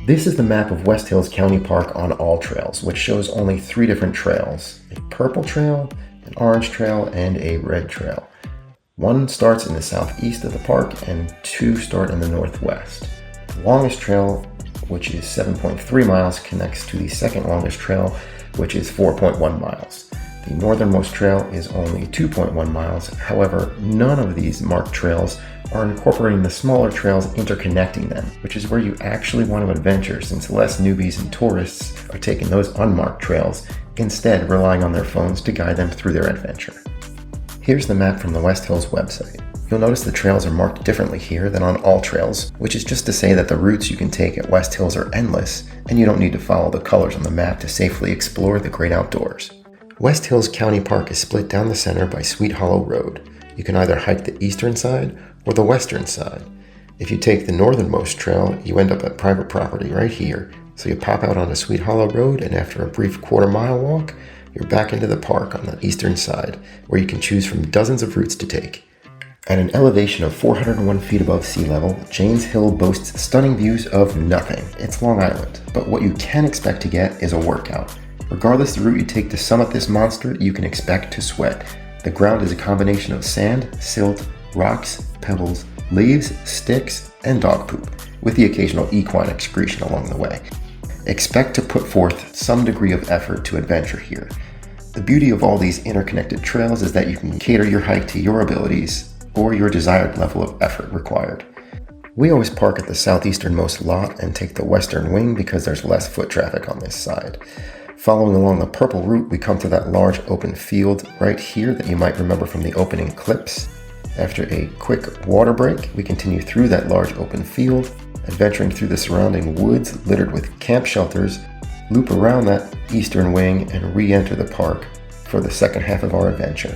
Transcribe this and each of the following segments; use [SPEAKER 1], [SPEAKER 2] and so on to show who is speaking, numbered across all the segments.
[SPEAKER 1] This is the map of West Hills County Park on all trails, which shows only 3 different trails: a purple trail, an orange trail, and a red trail. 1 starts in the southeast of the park and 2 start in the northwest. The longest trail, which is 7.3 miles, connects to the second longest trail, which is 4.1 miles. The northernmost trail is only 2.1 miles. However, none of these marked trails are incorporating the smaller trails interconnecting them, which is where you actually want to adventure, since less newbies and tourists are taking those unmarked trails, instead relying on their phones to guide them through their adventure. Here's the map from the West Hills website. You'll notice the trails are marked differently here than on all trails, which is just to say that the routes you can take at West Hills are endless, and you don't need to follow the colors on the map to safely explore the great outdoors. West Hills County Park is split down the center by Sweet Hollow Road. You can either hike the eastern side or the western side. If you take the northernmost trail, you end up at private property right here. So you pop out onto Sweet Hollow Road, and after a brief quarter-mile walk, you're back into the park on the eastern side, where you can choose from dozens of routes to take. At an elevation of 401 feet above sea level, Janes Hill boasts stunning views of nothing. It's Long Island, but what you can expect to get is a workout. Regardless the route you take to summit this monster, you can expect to sweat. The ground is a combination of sand, silt, rocks, pebbles, leaves, sticks, and dog poop, with the occasional equine excretion along the way. Expect to put forth some degree of effort to adventure here. The beauty of all these interconnected trails is that you can cater your hike to your abilities or your desired level of effort required. We always park at the southeasternmost lot and take the western wing because there's less foot traffic on this side. Following along the purple route, we come to that large open field right here that you might remember from the opening clips. After a quick water break, we continue through that large open field, adventuring through the surrounding woods littered with camp shelters, loop around that eastern wing, and re-enter the park for the second half of our adventure.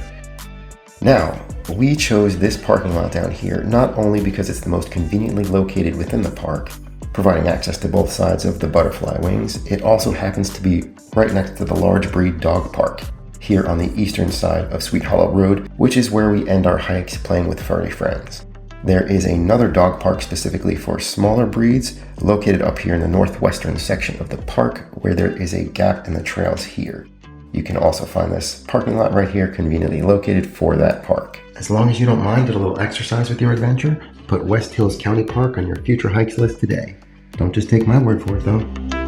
[SPEAKER 1] Now, we chose this parking lot down here not only because it's the most conveniently located within the park, providing access to both sides of the butterfly wings, it also happens to be right next to the large breed dog park here on the eastern side of Sweet Hollow Road, which is where we end our hikes playing with furry friends. There is another dog park specifically for smaller breeds located up here in the northwestern section of the park, where there is a gap in the trails here. You can also find this parking lot right here conveniently located for that park. As long as you don't mind a little exercise with your adventure, put West Hills County Park on your future hikes list today. Don't just take my word for it though.